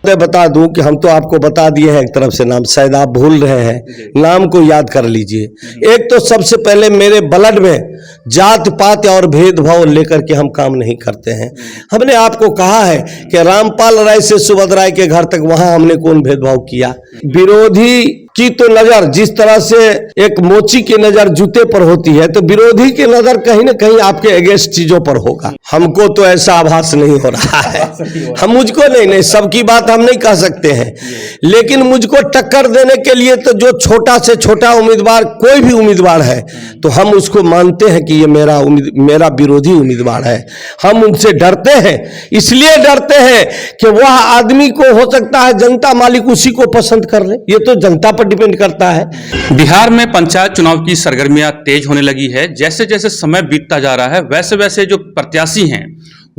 मैं बता दूं कि हम तो आपको बता दिए हैं, एक तरफ से नाम शायद आप भूल रहे हैं, नाम को याद कर लीजिए। एक तो सबसे पहले मेरे ब्लड में जात पात और भेदभाव लेकर के हम काम नहीं करते हैं। हमने आपको कहा है कि रामपाल राय से सुभद्रा राय के घर तक वहां हमने कौन भेदभाव किया। विरोधी की तो नजर जिस तरह से एक मोची की नजर जूते पर होती है, तो विरोधी की नजर कहीं ना कहीं आपके अगेंस्ट चीजों पर होगा। हमको तो ऐसा आभास नहीं हो रहा है। हम मुझको नहीं, सबकी बात हम नहीं कह सकते हैं, लेकिन मुझको टक्कर देने के लिए तो जो छोटा से छोटा उम्मीदवार कोई भी उम्मीदवार है, तो हम उसको मानते हैं कि ये मेरा विरोधी उम्मीदवार है। हम उनसे डरते हैं, इसलिए डरते हैं कि वह आदमी को हो सकता है जनता मालिक उसी को पसंद कर ले, ये तो जनता पर डिपेंड करता है। बिहार में पंचायत चुनाव की सरगर्मियां तेज होने लगी है। जैसे जैसे समय बीतता जा रहा है, वैसे वैसे जो प्रत्याशी हैं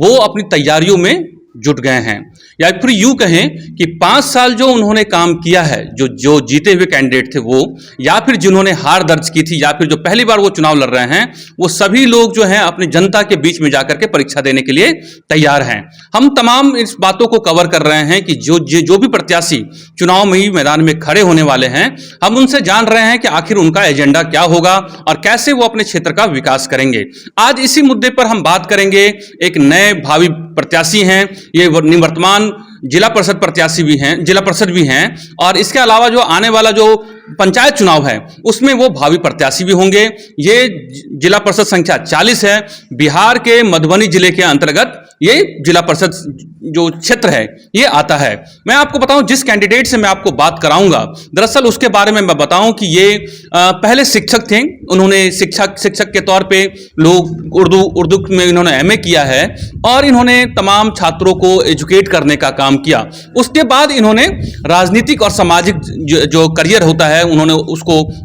वो अपनी तैयारियों में जुट गए हैं, या फिर यूं कहें कि 5 साल जो उन्होंने काम किया है, जो जीते हुए कैंडिडेट थे वो, या फिर जिन्होंने हार दर्ज की थी, या फिर जो पहली बार वो चुनाव लड़ रहे हैं, वो सभी लोग जो हैं अपनी जनता के बीच में जाकर के परीक्षा देने के लिए तैयार हैं। हम तमाम इस बातों को कवर कर रहे हैं कि जो भी प्रत्याशी चुनाव में ही मैदान में खड़े होने वाले हैं, हम उनसे जान रहे हैं कि आखिर उनका एजेंडा क्या होगा और कैसे वो अपने क्षेत्र का विकास करेंगे। आज इसी मुद्दे पर हम बात करेंगे। एक नए भावी प्रत्याशी हैं, ये निवर्तमान जिला परिषद प्रत्याशी भी हैं, जिला परिषद भी हैं, और इसके अलावा जो आने वाला जो पंचायत चुनाव है उसमें वो भावी प्रत्याशी भी होंगे। ये जिला परिषद संख्या 40 है। बिहार के मधुबनी जिले के अंतर्गत ये जिला परिषद जो क्षेत्र है ये आता है। मैं आपको बताऊं, जिस कैंडिडेट से मैं आपको बात कराऊंगा, दरअसल उसके बारे में मैं बताऊं कि ये पहले शिक्षक थे। उन्होंने शिक्षक के तौर पे लोग उर्दू में इन्होंने एमए किया है और इन्होंने तमाम छात्रों को एजुकेट करने का काम किया। उसके बाद इन्होंने राजनीतिक और सामाजिक जो करियर होता है उन्होंने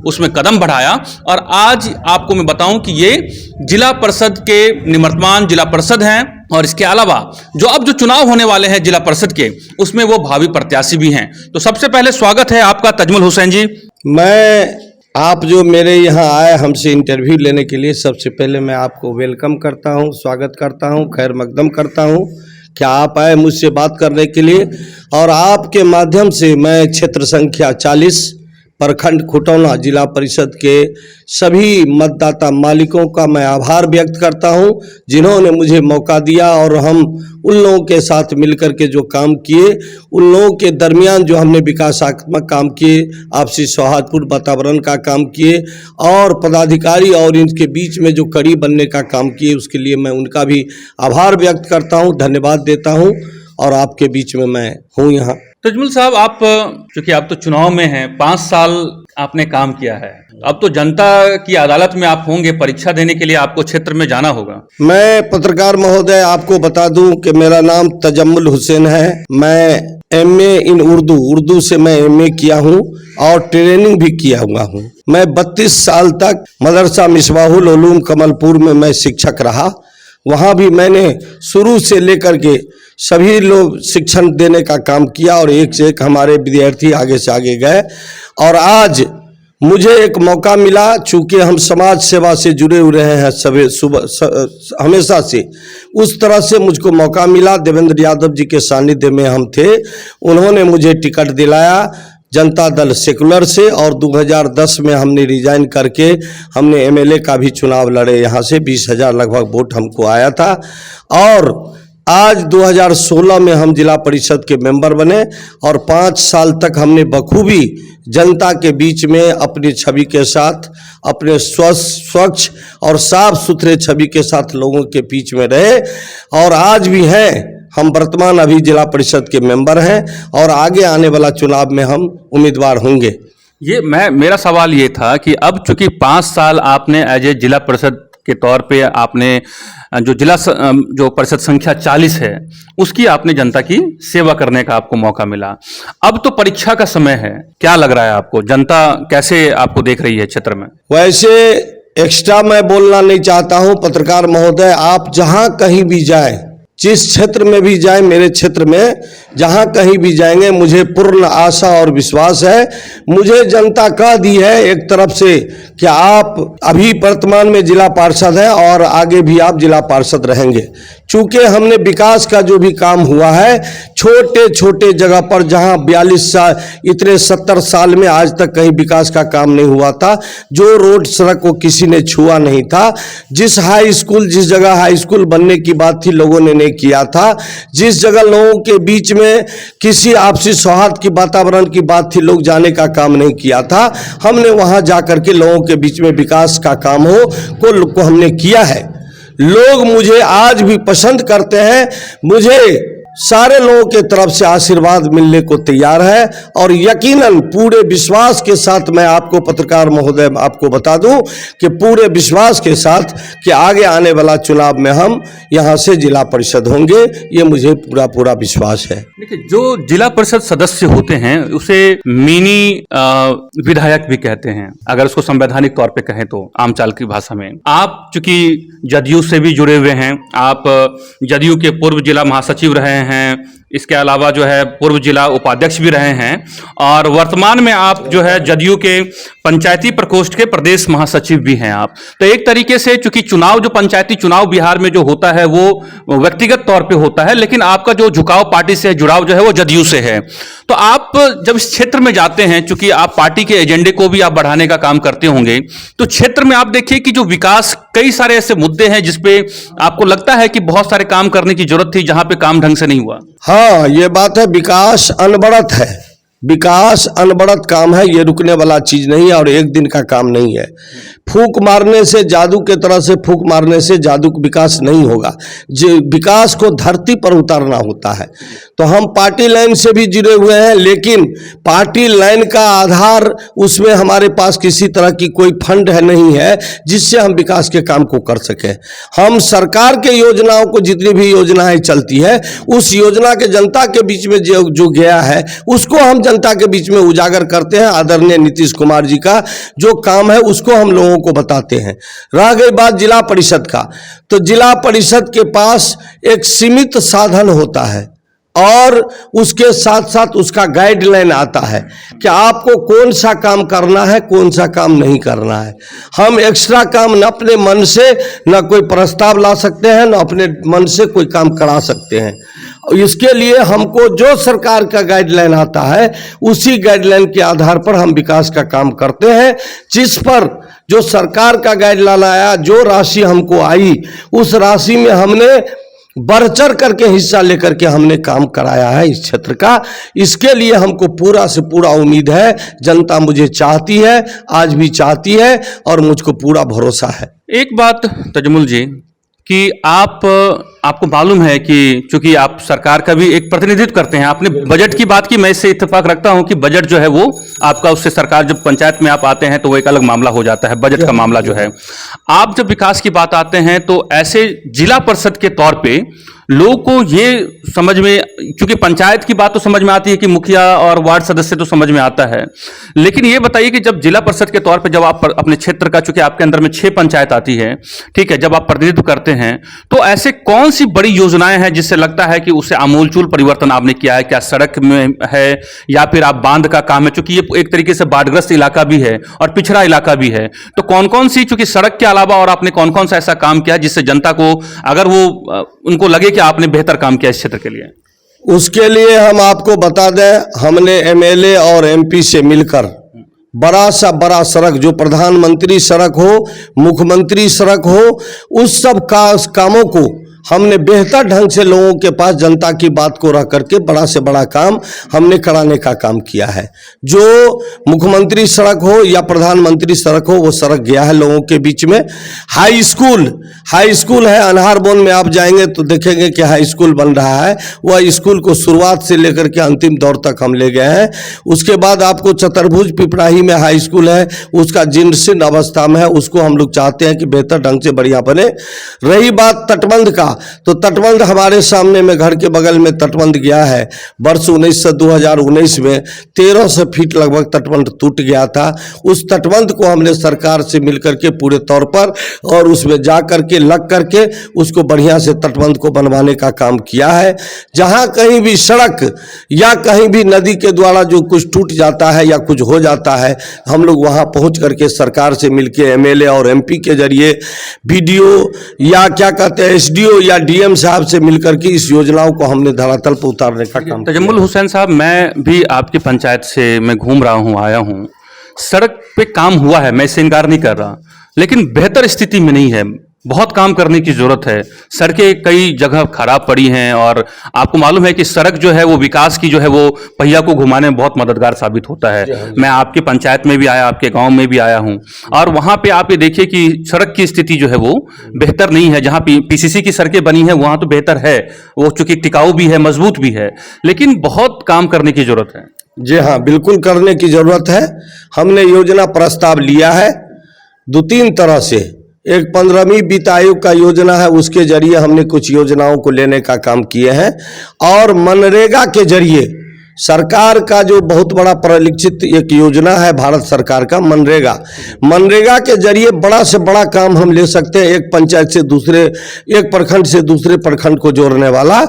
उसमें कदम बढ़ाया, और आज आपको मैं बताऊं कि ये जिला परिषद के निवर्तमान जिला परिषद हैं, और इसके अलावा जो चुनाव होने वाले हैं जिला परिषद के, उसमें वो भावी प्रत्याशी भी हैं। तो सबसे पहले स्वागत है आपका तजमुल हुसैन जी। आप जो मेरे यहाँ आए हमसे इंटरव्यू लेने के लिए, सबसे पहले मैं आपको वेलकम करता हूँ, स्वागत करता हूँ, खैर मकदम करता हूँ कि आप आए मुझसे बात करने के लिए। और आपके माध्यम से मैं क्षेत्र संख्या 40 प्रखंड खुटौना जिला परिषद के सभी मतदाता मालिकों का मैं आभार व्यक्त करता हूं, जिन्होंने मुझे मौका दिया और हम उन लोगों के साथ मिलकर के जो काम किए, उन लोगों के दरमियान जो हमने विकासात्मक काम किए, आपसी सौहार्दपूर्ण वातावरण का काम किए, और पदाधिकारी और इनके बीच में जो कड़ी बनने का काम किए, उसके लिए मैं उनका भी आभार व्यक्त करता हूँ, धन्यवाद देता हूँ। और आपके बीच में मैं हूँ यहाँ। तजमुल साहब, आप चूंकि आप तो चुनाव में हैं, 5 साल आपने काम किया है, अब तो जनता की अदालत में आप होंगे, परीक्षा देने के लिए आपको क्षेत्र में जाना होगा। मैं पत्रकार महोदय आपको बता दूं कि मेरा नाम तजम्मुल हुसैन है। मैं एमए इन उर्दू से मैं एमए किया हूं और ट्रेनिंग भी किया हुआ हूं। मैं 32 साल तक मदरसा मिसबाहुल उलूम कमलपुर में मैं शिक्षक रहा। वहां भी मैंने शुरू से लेकर के सभी लोग शिक्षण देने का काम किया, और एक से एक हमारे विद्यार्थी आगे से आगे गए। और आज मुझे एक मौका मिला, चूंकि हम समाज सेवा से जुड़े हुए हैं हमेशा से, उस तरह से मुझको मौका मिला। देवेंद्र यादव जी के सानिध्य में हम थे, उन्होंने मुझे टिकट दिलाया जनता दल सेकुलर से, और 2010 में हमने रिजाइन करके हमने एमएलए का भी चुनाव लड़े। यहाँ से 20,000 लगभग वोट हमको आया था, और आज 2016 में हम जिला परिषद के मेंबर बने, और 5 साल तक हमने बखूबी जनता के बीच में अपनी छवि के साथ, अपने स्वच्छ और साफ सुथरे छवि के साथ लोगों के बीच में रहे, और आज भी हैं। हम वर्तमान अभी जिला परिषद के मेंबर हैं, और आगे आने वाला चुनाव में हम उम्मीदवार होंगे। मेरा सवाल ये था कि अब चूंकि 5 साल आपने एज ए जिला परिषद के तौर पे आपने जो परिषद संख्या 40 है उसकी आपने जनता की सेवा करने का आपको मौका मिला। अब तो परीक्षा का समय है, क्या लग रहा है आपको, जनता कैसे आपको देख रही है क्षेत्र में? वैसे एक्स्ट्रा मैं बोलना नहीं चाहता हूं पत्रकार महोदय, आप जहां कहीं भी जाएं, जिस क्षेत्र में भी जाएं, मेरे क्षेत्र में जहां कहीं भी जाएंगे, मुझे पूर्ण आशा और विश्वास है। मुझे जनता कह दी है एक तरफ से कि आप अभी वर्तमान में जिला पार्षद हैं और आगे भी आप जिला पार्षद रहेंगे, चूंकि हमने विकास का जो भी काम हुआ है छोटे छोटे जगह पर, जहां 42 साल इतने 70 साल में आज तक कहीं विकास का काम नहीं हुआ था, जो रोड सड़क को किसी ने छुआ नहीं था, जिस हाई स्कूल, जिस जगह हाई स्कूल बनने की बात थी लोगों ने नहीं किया था, जिस जगह लोगों के बीच में किसी आपसी सौहार्द की वातावरण की बात थी लोग जाने का काम नहीं किया था, हमने वहां जाकर के लोगों के बीच में विकास का काम को हमने किया है। लोग मुझे आज भी पसंद करते हैं, मुझे सारे लोगों के तरफ से आशीर्वाद मिलने को तैयार है और यकीनन पूरे विश्वास के साथ मैं आपको पत्रकार महोदय आपको बता दूं कि पूरे विश्वास के साथ कि आगे आने वाला चुनाव में हम यहां से जिला परिषद होंगे, ये मुझे पूरा पूरा विश्वास है। देखिए, जो जिला परिषद सदस्य होते हैं उसे मिनी विधायक भी कहते हैं, अगर उसको संवैधानिक तौर पे कहें तो आम चाल की भाषा में। आप चूंकि जदयू से भी जुड़े हुए हैं, आप जदयू के पूर्व जिला महासचिव रहे हैं, इसके अलावा जो है पूर्व जिला उपाध्यक्ष भी रहे हैं और वर्तमान में आप जो है जदयू के पंचायती प्रकोष्ठ के प्रदेश महासचिव भी हैं आप। तो एक तरीके से चूंकि चुनाव, जो पंचायती चुनाव बिहार में जो होता है वो व्यक्तिगत तौर पे होता है, लेकिन आपका जो झुकाव पार्टी से जुड़ाव जो है वो जदयू से है। तो आप जब इस क्षेत्र में जाते हैं, चूंकि आप पार्टी के एजेंडे को भी आप बढ़ाने का काम करते होंगे, तो क्षेत्र में आप देखिए कि जो विकास, कई सारे ऐसे मुद्दे हैं जिसपे आपको लगता है कि बहुत सारे काम करने की जरूरत थी, जहां पे काम ढंग से नहीं हुआ। हाँ, ये बात है, विकास अनवरत है, विकास अनवरत काम है, ये रुकने वाला चीज नहीं है और एक दिन का काम नहीं है। फूंक मारने से, जादू के तरह से फूंक मारने से जादू विकास नहीं होगा, जो विकास को धरती पर उतारना होता है। तो हम पार्टी लाइन से भी जुड़े हुए हैं, लेकिन पार्टी लाइन का आधार, उसमें हमारे पास किसी तरह की कोई फंड है नहीं है जिससे हम विकास के काम को कर सके। हम सरकार के योजनाओं को, जितनी भी योजनाएं चलती है, उस योजना के जनता के बीच में जो गया है उसको हम जनता के बीच में उजागर करते हैं। आदरणीय नीतीश कुमार जी का जो काम है उसको हम लोगों को बताते हैं। रह गई बात जिला परिषद का, तो जिला परिषद के पास एक सीमित साधन होता है और उसके साथ साथ उसका गाइडलाइन आता है कि आपको कौन सा काम करना है, कौन सा काम नहीं करना है। हम एक्स्ट्रा काम न अपने मन से न कोई प्रस्ताव ला सकते हैं, न अपने मन से कोई काम करा सकते हैं। इसके लिए हमको जो सरकार का गाइडलाइन आता है उसी गाइडलाइन के आधार पर हम विकास का काम करते हैं। जिस पर जो सरकार का गाइडलाइन आया, जो राशि हमको आई, उस राशि में हमने बढ़ चढ़ करके हिस्सा लेकर के हमने काम कराया है इस क्षेत्र का। इसके लिए हमको पूरा से पूरा उम्मीद है, जनता मुझे चाहती है, आज भी चाहती है और मुझको पूरा भरोसा है। एक बात तजमुल जी, कि आपको मालूम है कि चूंकि आप सरकार का भी एक प्रतिनिधित्व करते हैं, आपने बजट की बात की, मैं इससे इत्तेफाक रखता हूं कि बजट जो है वो आपका, उससे सरकार, जब पंचायत में आप आते हैं तो वो एक अलग मामला हो जाता है, बजट का मामला जो है। आप जब विकास की बात आते हैं तो ऐसे जिला परिषद के तौर पे लोगों को ये समझ में, क्योंकि पंचायत की बात तो समझ में आती है कि मुखिया और वार्ड सदस्य तो समझ में आता है, लेकिन ये बताइए कि जब जिला परिषद के तौर पे जब आप अपने क्षेत्र का, चूंकि आपके अंदर में 6 पंचायत आती है, ठीक है, जब आप प्रतिनिधित्व करते हैं तो ऐसे कौन सी बड़ी योजनाएं हैं जिससे लगता है कि उससे आमूलचूल परिवर्तन आपने किया है? क्या सड़क में है या फिर आप बांध का काम है, चूंकि ये एक तरीके से बाढ़ग्रस्त इलाका भी है और पिछड़ा इलाका भी है, तो कौन कौन सी, चूंकि सड़क के अलावा और आपने कौन कौन सा ऐसा काम किया जिससे जनता को, अगर वो उनको लगे कि आपने बेहतर काम किया इस क्षेत्र के लिए? उसके लिए हम आपको बता दें, हमने एमएलए और एमपी से मिलकर बड़ा सा बड़ा सड़क, जो प्रधानमंत्री सड़क हो, मुख्यमंत्री सड़क हो, उस सब कामों को हमने बेहतर ढंग से लोगों के पास, जनता की बात को रख करके बड़ा से बड़ा काम हमने कराने का काम किया है। जो मुख्यमंत्री सड़क हो या प्रधानमंत्री सड़क हो, वो सड़क गया है लोगों के बीच में। हाई स्कूल है अनहारबोन में, आप जाएंगे तो देखेंगे कि हाई स्कूल बन रहा है। वह स्कूल को शुरुआत से लेकर के अंतिम दौर तक हम ले गए हैं। उसके बाद आपको चतुर्भुज पिपराही में हाई स्कूल है, उसका जीर्ण अवस्था में है, उसको हम लोग चाहते हैं कि बेहतर ढंग से बढ़िया बने। रही बात तटबंध का, तो तटबंध हमारे सामने में, घर के बगल में तटबंध गया है। वर्ष 2019 में 1300 फीट लगभग तटबंध टूट गया था। उस तटबंध को हमने सरकार से मिलकर के पूरे तौर पर और उसमें जा करके लग करके उसको बढ़िया से तटबंध को बनवाने का काम किया है। जहां कहीं भी सड़क या कहीं भी नदी के द्वारा जो कुछ टूट जाता है या कुछ हो जाता है, हम लोग वहां पहुंच करके सरकार से मिलके एमएलए और एमपी के जरिए, बीडीओ या क्या कहते हैं एसडीओ वीडियो या डीएम साहब से मिलकर के इस योजनाओं को हमने धरातल पर उतारने का काम किया। तजम्मुल हुसैन साहब, मैं भी आपकी पंचायत से मैं घूम रहा हूँ, आया हूँ। सड़क पे काम हुआ है, मैं इससे इनकार नहीं कर रहा, लेकिन बेहतर स्थिति में नहीं है। बहुत काम करने की जरूरत है। सड़कें कई जगह खराब पड़ी हैं और आपको मालूम है कि सड़क जो है वो विकास की जो है वो पहिया को घुमाने में बहुत मददगार साबित होता है। मैं आपकी पंचायत में भी आया, आपके गांव में भी आया हूं और वहां पे आप ये देखिए कि सड़क की स्थिति जो है वो बेहतर नहीं है। जहां पीसीसी की सड़कें बनी है वहां तो बेहतर है, वो चूंकि टिकाऊ भी है, मजबूत भी है, लेकिन बहुत काम करने की जरूरत है। जी हाँ, बिल्कुल करने की जरूरत है। हमने योजना प्रस्ताव लिया है 2-3 तरह से। एक 15वीं वित्त आयोग का योजना है, उसके जरिए हमने कुछ योजनाओं को लेने का काम किए हैं और मनरेगा के जरिए सरकार का जो बहुत बड़ा परिलक्षित एक योजना है भारत सरकार का मनरेगा, मनरेगा के जरिए बड़ा से बड़ा काम हम ले सकते हैं, एक पंचायत से दूसरे, एक प्रखंड से दूसरे प्रखंड को जोड़ने वाला।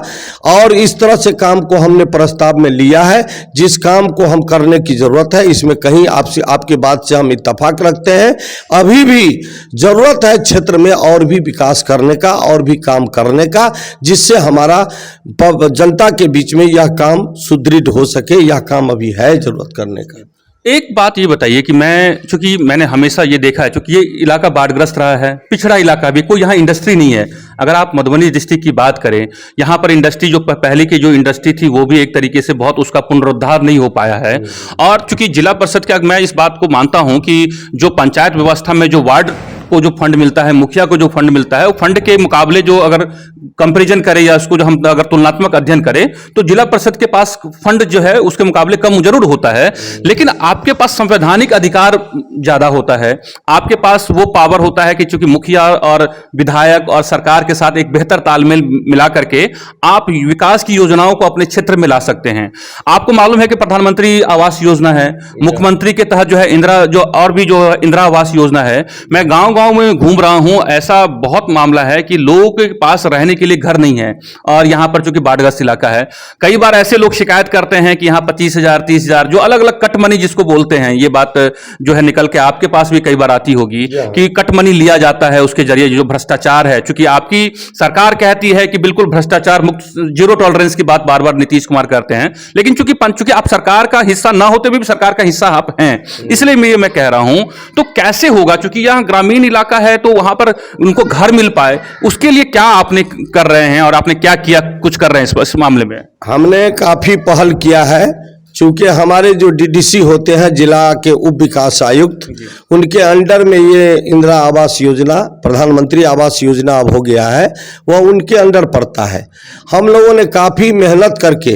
और इस तरह से काम को हमने प्रस्ताव में लिया है, जिस काम को हम करने की जरूरत है। इसमें कहीं आपसे, आपकी बात से हम इत्तेफाक रखते हैं। अभी भी जरूरत है क्षेत्र में और भी विकास करने का और भी काम करने का, जिससे हमारा जनता के बीच में यह काम सुदृढ़ हो सके। यह काम अभी है जरूरत करने का। एक बात ये बताइए कि चूंकि मैंने हमेशा ये देखा है, चूंकि ये इलाका बाढ़ग्रस्त रहा है, पिछड़ा इलाका भी, कोई यहाँ इंडस्ट्री नहीं है। अगर आप मधुबनी डिस्ट्रिक्ट की बात करें, यहाँ पर इंडस्ट्री जो पहले की जो इंडस्ट्री थी वो भी एक तरीके से बहुत उसका पुनरुद्धार नहीं हो पाया है। और चूंकि जिला परिषद के, मैं इस बात को मानता हूं कि जो पंचायत व्यवस्था में जो वार्ड को जो फंड मिलता है, मुखिया को जो फंड मिलता है, वो फंड के मुकाबले जो अगर कंपैरिजन करें या उसको जो हम अगर तुलनात्मक अध्ययन करें तो जिला परिषद के पास फंड जो है उसके मुकाबले कम जरूर होता है, लेकिन आपके पास संवैधानिक अधिकार ज्यादा होता है। आपके पास वो पावर होता है कि चूंकि मुखिया और विधायक और सरकार के साथ एक बेहतर तालमेल मिला करके आप विकास की योजनाओं को अपने क्षेत्र में ला सकते हैं। आपको मालूम है कि प्रधानमंत्री आवास योजना है, मुख्यमंत्री के तहत जो है इंदिरा आवास योजना है। मैं गांव में घूम रहा हूं, ऐसा बहुत मामला है कि लोगों के पास रहने के लिए घर नहीं है और यहां पर चूंकि बाढ़ग्रस्त इलाका है, कई बार ऐसे लोग शिकायत करते हैं कि यहां 25,000 30,000 जो अलग अलग कट मनी जिसको बोलते हैं, ये बात जो है निकल के आपके पास भी कई बार आती होगी कि कट मनी लिया जाता है, उसके जरिए जो भ्रष्टाचार है। चूंकि आपकी सरकार कहती है कि बिल्कुल भ्रष्टाचार मुक्त, जीरो टॉलरेंस की बात बार बार नीतीश कुमार करते हैं, लेकिन चूंकि आप सरकार का हिस्सा ना होते भी सरकार का हिस्सा आप हैं, इसलिए मैं कह रहा हूं तो कैसे होगा, चूंकि यहां ग्रामीण इलाका है तो वहां पर उनको घर मिल पाए, उसके लिए क्या आपने कर रहे हैं और आपने क्या किया, कुछ कर रहे हैं इस मामले में? हमने काफी पहल किया है। चूंकि हमारे जो डीडीसी होते हैं जिला के उप विकास आयुक्त, उनके अंडर में ये इंदिरा आवास योजना, प्रधानमंत्री आवास योजना अब हो गया है, वह उनके अंडर पड़ता है। हम लोगों ने काफी मेहनत करके,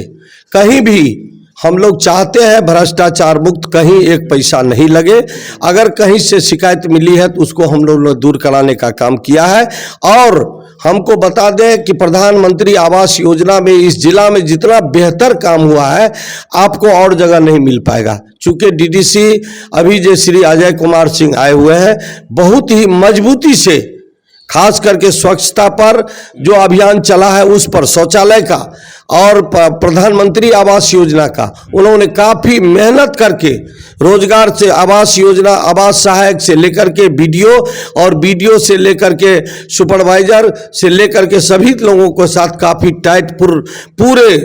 कहीं भी हम लोग चाहते हैं भ्रष्टाचार मुक्त, कहीं एक पैसा नहीं लगे। अगर कहीं से शिकायत मिली है तो उसको हम लोगों ने दूर कराने का काम किया है। और हमको बता दें कि प्रधानमंत्री आवास योजना में इस जिला में जितना बेहतर काम हुआ है आपको और जगह नहीं मिल पाएगा। चूंकि डीडीसी अभी जो श्री अजय कुमार सिंह आए हुए हैं, बहुत ही मजबूती से, खास करके स्वच्छता पर जो अभियान चला है उस पर, शौचालय का और प्रधानमंत्री आवास योजना का, उन्होंने काफी मेहनत करके रोजगार से आवास योजना, आवास सहायक से लेकर के बीडीओ और बीडीओ से लेकर के सुपरवाइजर से लेकर के सभी लोगों के साथ काफी टाइट पूरे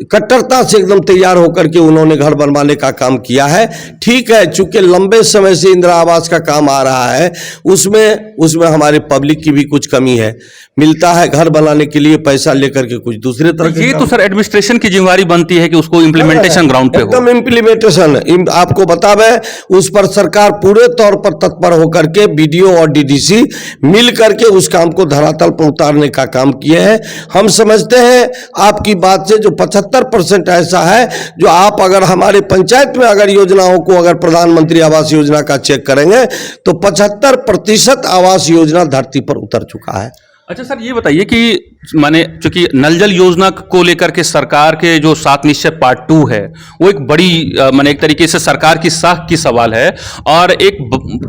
कट्टरता से एकदम तैयार होकर के उन्होंने घर बनवाने का काम किया है। ठीक है, चूंकि लंबे समय से इंदिरा आवास का काम आ रहा है, उसमें हमारे पब्लिक की भी कुछ कमी है, मिलता है घर बनाने के लिए पैसा लेकर के कुछ दूसरे तरह के। ये तो सर एडमिनिस्ट्रेशन की जिम्मेवारी बनती है कि उसको इम्प्लीमेंटेशन ग्राउंड पे हो। एकदम इम्प्लीमेंटेशन आपको बतावे, उस पर सरकार पूरे तौर पर तत्पर होकर के बीडीओ और डीडीसी मिल करके उस काम को धरातल पर उतारने का काम किए हैं। हम समझते हैं आपकी बात से जो 75% ऐसा है, जो आप अगर हमारे पंचायत में अगर योजनाओं को अगर प्रधानमंत्री आवास योजना का चेक करेंगे तो 75% आवास योजना धरती पर उतर चुका है। अच्छा सर, ये बताइए कि माने चूंकि नल जल योजना को लेकर के सरकार के जो 7 निश्चय पार्ट 2 है, वो एक बड़ी माने एक तरीके से सरकार की साख की सवाल है और एक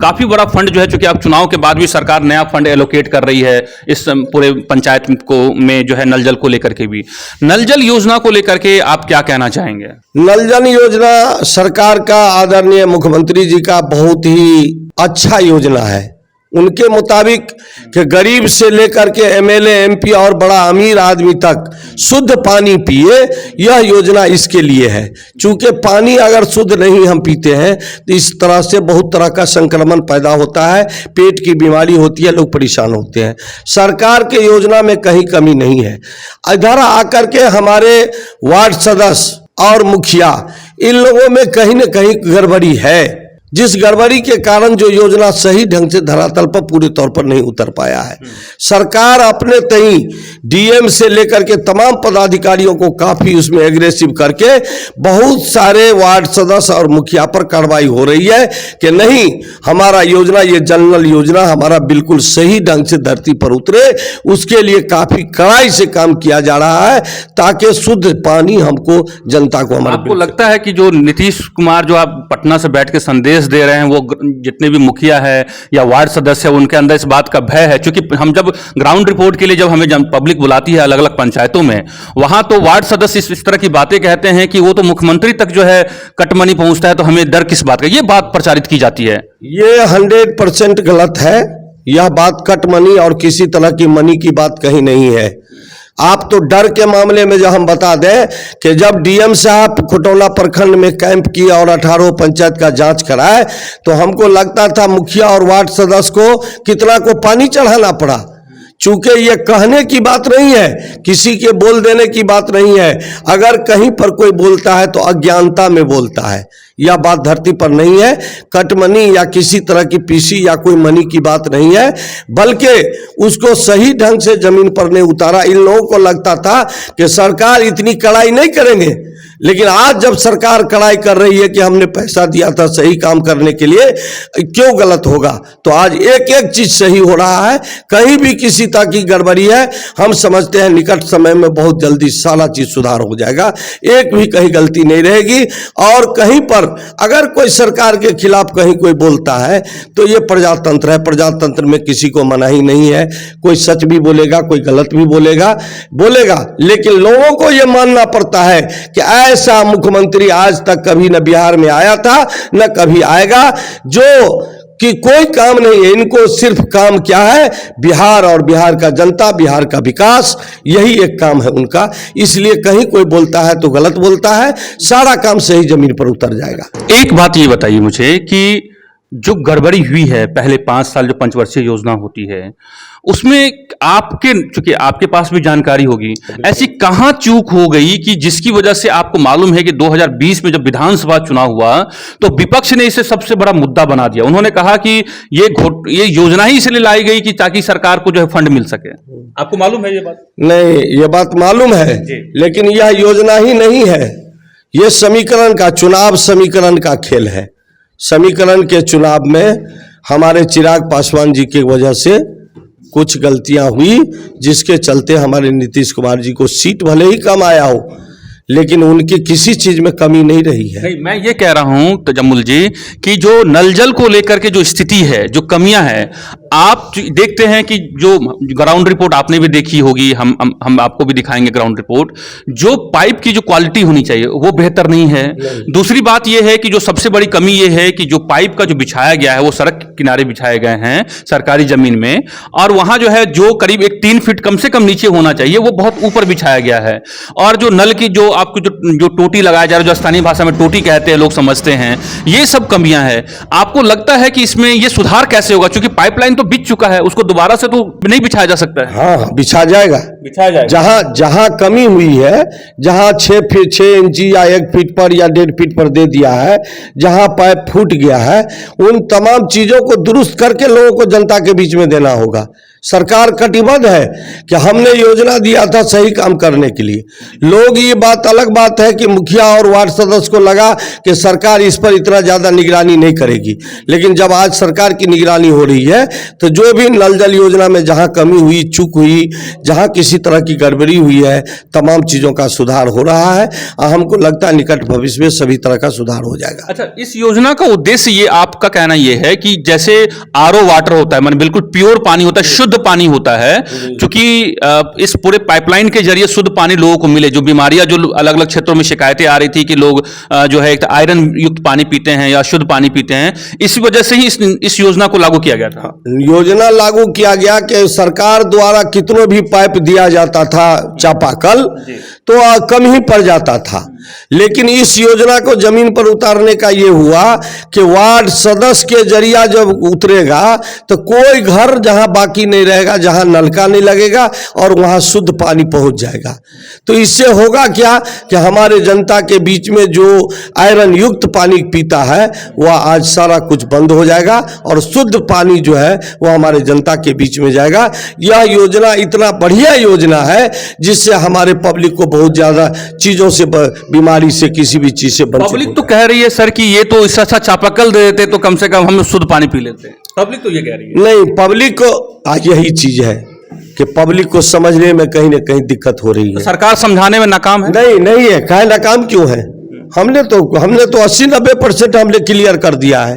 काफी बड़ा फंड जो है, चूंकि अब चुनाव के बाद भी सरकार नया फंड एलोकेट कर रही है इस पूरे पंचायत को में जो है नल जल को लेकर के भी। नल जल योजना को लेकर के आप क्या कहना चाहेंगे? नल जल योजना सरकार का, आदरणीय मुख्यमंत्री जी का बहुत ही अच्छा योजना है। उनके मुताबिक कि गरीब से लेकर के एमएलए एमपी और बड़ा अमीर आदमी तक शुद्ध पानी पिए, यह योजना इसके लिए है। चूंकि पानी अगर शुद्ध नहीं हम पीते हैं तो इस तरह से बहुत तरह का संक्रमण पैदा होता है, पेट की बीमारी होती है, लोग परेशान होते हैं। सरकार के योजना में कहीं कमी नहीं है। इधर आकर के हमारे वार्ड सदस्य और मुखिया, इन लोगों में कहीं न कहीं गड़बड़ी है, जिस गड़बड़ी के कारण जो योजना सही ढंग से धरातल पर पूरे तौर पर नहीं उतर पाया है। सरकार अपने तई डीएम से लेकर के तमाम पदाधिकारियों को काफी उसमें एग्रेसिव करके बहुत सारे वार्ड सदस्य और मुखिया पर कार्रवाई हो रही है कि नहीं, हमारा योजना, ये जनरल योजना हमारा बिल्कुल सही ढंग से धरती पर उतरे, उसके लिए काफी कड़ाई से काम किया जा रहा है ताकि शुद्ध पानी हमको, जनता को, हमारे। आपको लगता है कि जो नीतीश कुमार जो आप पटना से बैठ के संदेश दे रहे हैं, वो जितने भी मुखिया है या वार्ड सदस्य है, उनके अंदर इस बात का भय है? क्योंकि हम जब ग्राउंड रिपोर्ट के लिए जब हमें पब्लिक बुलाती है अलग अलग पंचायतों में, वहां तो वार्ड सदस्य इस तरह की बातें कहते हैं कि वो तो मुख्यमंत्री तक जो है कटमनी पहुंचता है, तो हमें डर किस बात का, ये बात प्रचारित की जाती है। ये 100% गलत है। यह बात कट मनी और किसी तरह की मनी की बात कहीं नहीं है। आप तो डर के मामले में जो हम बता दें कि जब डीएम साहब खुटौला प्रखंड में कैंप किया और 18 पंचायत का जांच कराए, तो हमको लगता था मुखिया और वार्ड सदस्य को कितना को पानी चढ़ाना पड़ा। चूंकि ये कहने की बात नहीं है, किसी के बोल देने की बात नहीं है। अगर कहीं पर कोई बोलता है तो अज्ञानता में बोलता है, यह बात धरती पर नहीं है। कटमनी या किसी तरह की पीसी या कोई मनी की बात नहीं है, बल्कि उसको सही ढंग से जमीन पर नहीं उतारा। इन लोगों को लगता था कि सरकार इतनी कड़ाई नहीं करेंगे, लेकिन आज जब सरकार कड़ाई कर रही है कि हमने पैसा दिया था सही काम करने के लिए, क्यों गलत होगा? तो आज एक एक चीज सही हो रहा है, कहीं भी किसी तरह की गड़बड़ी है, हम समझते हैं निकट समय में बहुत जल्दी सारा चीज सुधार हो जाएगा, एक भी कहीं गलती नहीं रहेगी। और कहीं पर अगर कोई सरकार के खिलाफ कहीं कोई बोलता है तो ये प्रजातंत्र है, प्रजातंत्र में किसी को मनाही नहीं है। कोई सच भी बोलेगा, कोई गलत भी बोलेगा, लेकिन लोगों को ये मानना पड़ता है कि ऐसा मुख्यमंत्री आज तक कभी न बिहार में आया था न कभी आएगा, जो कि कोई काम नहीं है। इनको सिर्फ काम क्या है? बिहार और बिहार का जनता, बिहार का विकास, यही एक काम है उनका। इसलिए कहीं कोई बोलता है तो गलत बोलता है, सारा काम सही जमीन पर उतर जाएगा। एक बात ये बताइए मुझे कि जो गड़बड़ी हुई है पहले 5 साल जो पंचवर्षीय योजना होती है, उसमें चूंकि आपके पास भी जानकारी होगी, ऐसी कहां चूक हो गई कि जिसकी वजह से आपको मालूम है कि 2020 में जब विधानसभा चुनाव हुआ तो विपक्ष ने इसे सबसे बड़ा मुद्दा बना दिया। उन्होंने कहा कि ये योजना ही इसलिए लाई गई कि ताकि सरकार को जो है फंड मिल सके। आपको मालूम है ये बात? नहीं, ये बात मालूम है, लेकिन यह योजना ही नहीं है, यह समीकरण का, चुनाव समीकरण का खेल है। समीकरण के चुनाव में हमारे चिराग पासवान जी की वजह से कुछ गलतियां हुई, जिसके चलते हमारे नीतीश कुमार जी को सीट भले ही कम आया हो, लेकिन उनकी किसी चीज में कमी नहीं रही है। नहीं, मैं ये कह रहा हूं तजम्मुल जी कि जो नल जल को लेकर के जो स्थिति है, जो कमियां हैं, आप देखते हैं कि जो ग्राउंड रिपोर्ट आपने भी देखी होगी, हम आपको भी दिखाएंगे ग्राउंड रिपोर्ट, जो पाइप की जो क्वालिटी होनी चाहिए वो बेहतर नहीं है। दूसरी बात यह है कि जो सबसे बड़ी कमी ये है कि जो पाइप का जो बिछाया गया है वो सड़क किनारे बिछाए गए हैं सरकारी जमीन में, और वहां जो है जो करीब 3 फीट कम से कम नीचे होना चाहिए वो बहुत ऊपर बिछाया गया है। और जो नल की जो आपको जो टोटी लगाया जा रहा है, जो स्थानीय भाषा में टोटी कहते हैं, लोग समझते हैं, ये सब कमियां हैं। आपको लगता है कि इसमें ये सुधार कैसे होगा? क्योंकि पाइपलाइन तो बिछ चुका है, उसको दोबारा से तो नहीं बिछाया जा सकता है। हाँ, बिछाया जाएगा। जहां कमी हुई है, जहां 6 इंची या 1 फीट पर या 1.5 फीट पर दे दिया है, जहां पाइप फूट गया है, उन तमाम चीजों को दुरुस्त करके लोगों को जनता के बीच में देना होगा। सरकार कटिबद्ध है कि हमने योजना दिया था सही काम करने के लिए। लोग, ये बात अलग बात है कि मुखिया और वार्ड सदस्य को लगा कि सरकार इस पर इतना ज्यादा निगरानी नहीं करेगी, लेकिन जब आज सरकार की निगरानी हो रही है तो जो भी नल जल योजना में जहां कमी हुई, चूक हुई, जहां किसी तरह की गड़बड़ी हुई है, तमाम चीजों का सुधार हो रहा है। हमको लगता है निकट भविष्य में सभी तरह का सुधार हो जाएगा। अच्छा, इस योजना का उद्देश्य ये, आपका कहना ये है कि जैसे आरओ वाटर होता है, माने बिल्कुल प्योर पानी होता है, शुद्ध शुद्ध पानी होता है, क्योंकि इस पूरे पाइपलाइन के जरिए शुद्ध पानी लोगों को मिले। जो बीमारियां जो अलग अलग क्षेत्रों में शिकायतें आ रही थी कि लोग जो है एक आयरन युक्त पानी पीते हैं या शुद्ध पानी पीते हैं, इसी वजह से ही इस योजना को लागू किया गया था। योजना लागू किया गया कि सरकार द्वारा कितनों भी पाइप दिया जाता था चापाकल तो कम ही पड़ जाता था, लेकिन इस योजना को जमीन पर उतारने का ये हुआ कि वार्ड सदस्य के जरिया जब उतरेगा तो कोई घर जहां बाकी नहीं रहेगा जहां नलका नहीं लगेगा और वहां शुद्ध पानी पहुंच जाएगा। तो इससे होगा क्या कि हमारे जनता के बीच में जो आयरन युक्त पानी पीता है वह आज सारा कुछ बंद हो जाएगा और शुद्ध पानी जो है वह हमारे जनता के बीच में जाएगा। यह योजना इतना बढ़िया योजना है जिससे हमारे पब्लिक को बहुत ज्यादा चीजों से बीमारी से किसी भी चीज से पब्लिक तो कह रही है सर कि ये तो इससे अच्छा चापाकल दे देते तो कम से कम हम शुद्ध पानी पी लेते हैं। पब्लिक तो ये कह रही है। नहीं, पब्लिक को आज यही चीज है कि पब्लिक को समझने में कहीं ना कहीं दिक्कत हो रही है। तो सरकार समझाने में नाकाम है? नहीं है। काहे नाकाम क्यों है? हमने तो 80-90% हमने क्लियर कर दिया है।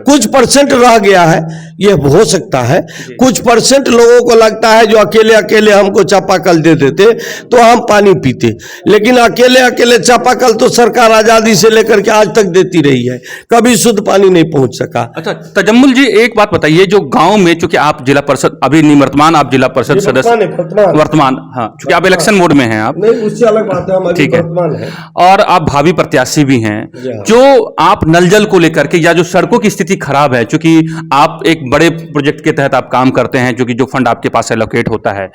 कुछ परसेंट रह गया है, ये हो सकता है। कुछ परसेंट लोगों को लगता है जो अकेले अकेले हमको चापाकल दे देते तो हम पानी पीते, लेकिन अकेले अकेले चापाकल तो सरकार आजादी से लेकर के आज तक देती रही है, कभी शुद्ध पानी नहीं पहुंच सका। अच्छा तजम्मुल जी, एक बात बताइए, जो गांव में, चूंकि आप जिला परिषद अभी निवर्तमान, आप जिला परिषद सदस्य वर्तमान, हाँ, चूंकि आप इलेक्शन मोड में हैं, आप नहीं, उससे अलग बात है, हम अभी वर्तमान है और आप भावी प्रत्याशी भी हैं। जो आप नल जल को लेकर के या जो सड़कों की स्थिति खराब है, चूंकि आप एक बड़े प्रोजेक्ट के तहत आप काम करते हैं, जो फंड आपके पास एलोकेट होता है,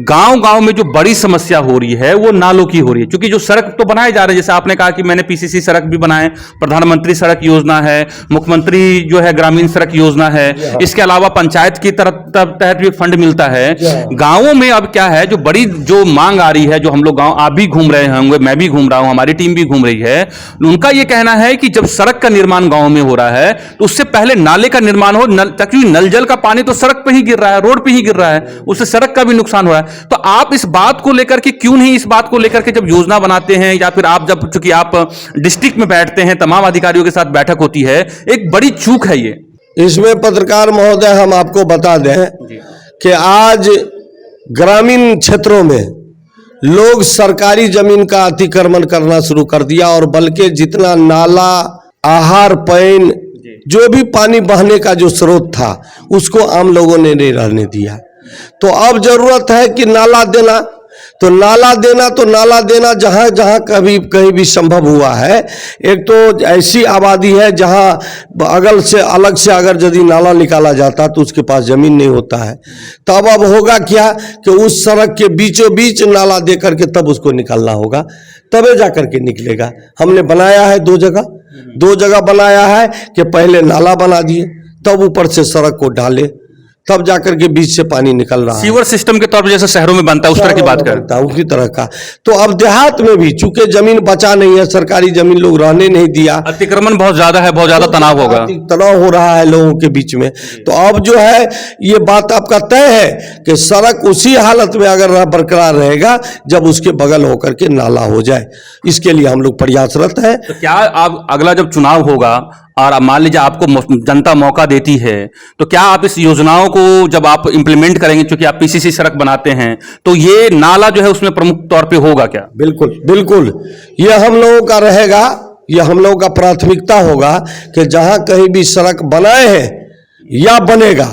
गांव-गांव में जो बड़ी समस्या हो रही है वो नालों की हो रही है। क्योंकि जो सड़क तो बनाए जा रहे हैं, जैसे आपने कहा कि मैंने पीसीसी सड़क भी बनाए, प्रधानमंत्री सड़क योजना है, मुख्यमंत्री जो है ग्रामीण सड़क योजना है, इसके अलावा पंचायत की तहत भी फंड मिलता है। गांवों में अब क्या है, जो बड़ी जो मांग आ रही है, जो हम लोग गांव आप भी घूम रहे होंगे, मैं भी घूम रहा हूं, हमारी टीम भी घूम रही है, उनका यह कहना है कि जब सड़क का निर्माण गांव में हो रहा है तो उससे पहले नाले का निर्माण हो, ताकि नल जल का पानी तो सड़क पे ही गिर रहा है, रोड पे ही गिर रहा है, उससे सड़क का भी नुकसान हो रहा है। तो आप इस बात को लेकर के क्यों नहीं, इस बात को लेकर के जब योजना बनाते हैं या फिर आप जब, चूंकि आप डिस्ट्रिक्ट में बैठते हैं, तमाम अधिकारियों के साथ बैठक होती है, एक बड़ी चूक है ये। इसमें पत्रकार महोदय हम आपको बता दें कि आज ग्रामीण क्षेत्रों में लोग सरकारी जमीन का अतिक्रमण करना शुरू कर दिया और बल्कि जितना नाला, आहार, पैन, जो भी पानी बहने का जो स्रोत था उसको आम लोगों ने नहीं रहने दिया। तो अब जरूरत है कि नाला देना, तो नाला देना जहां जहां कभी कहीं भी संभव हुआ है। एक तो ऐसी आबादी है जहां अगल से अलग से अगर यदि नाला निकाला जाता तो उसके पास जमीन नहीं होता है, तब अब होगा क्या कि उस सड़क के बीचों बीच नाला दे करके तब उसको निकालना होगा, तबे जा करके निकलेगा। हमने बनाया है दो जगह बनाया है कि पहले नाला बना दिए, तब ऊपर से सड़क को डाले, तब जाकर के बीच से पानी निकल रहा है। सीवर सिस्टम के तौर पर जैसे शहरों में बनता है उस तरह की बात करता है, उसी तरह का। तो अब देहात में भी चूंकि जमीन बचा नहीं है, सरकारी जमीन लोग रहने नहीं दिया, अतिक्रमण बहुत ज्यादा है, बहुत ज्यादा तनाव होगा, तनाव हो रहा है लोगों के बीच में। तो अब जो है ये बात आपका तय है कि सड़क उसी हालत में अगर बरकरार रहेगा जब उसके बगल होकर के नाला हो जाए। इसके लिए हम लोग प्रयासरत हैं। तो क्या आप अगला जब चुनाव होगा और मान लीजिए आपको जनता मौका देती है, तो क्या आप इस योजनाओं को जब आप इंप्लीमेंट करेंगे, क्योंकि आप पीसीसी सड़क बनाते हैं, तो ये नाला जो है उसमें प्रमुख तौर पे होगा क्या? बिल्कुल ये हम लोगों का रहेगा, ये हम लोगों का प्राथमिकता होगा कि जहां कहीं भी सड़क बनाए हैं या बनेगा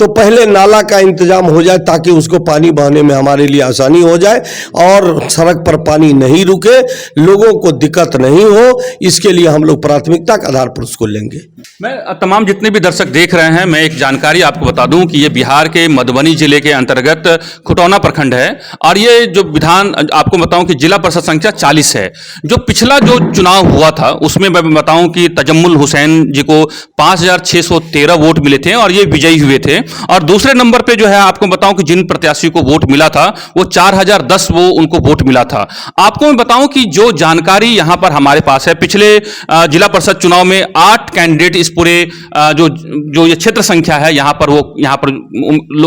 तो पहले नाला का इंतजाम हो जाए ताकि उसको पानी बहने में हमारे लिए आसानी हो जाए और सड़क पर पानी नहीं रुके, लोगों को दिक्कत नहीं हो। इसके लिए हम लोग प्राथमिकता के आधार पर उसको लेंगे। मैं तमाम जितने भी दर्शक देख रहे हैं, मैं एक जानकारी आपको बता दूं कि ये बिहार के मधुबनी जिले के अंतर्गत खुटौना प्रखंड है और ये जो विधान आपको बताऊं कि जिला परिषद संख्या 40 है। जो पिछला जो चुनाव हुआ था उसमें मैं बताऊं कि तजम्मुल हुसैन जी को 5,613 वोट मिले थे और ये विजयी हुए थे। और दूसरे नंबर पे जो है आपको बताऊं कि जिन प्रत्याशी को वोट मिला था वो 4,010 वो उनको वोट मिला था। आपको मैं बताऊं कि जो जानकारी यहां पर हमारे पास है, पिछले जिला परिषद चुनाव में 8 कैंडिडेट इस पूरे जो ये क्षेत्र संख्या है यहां पर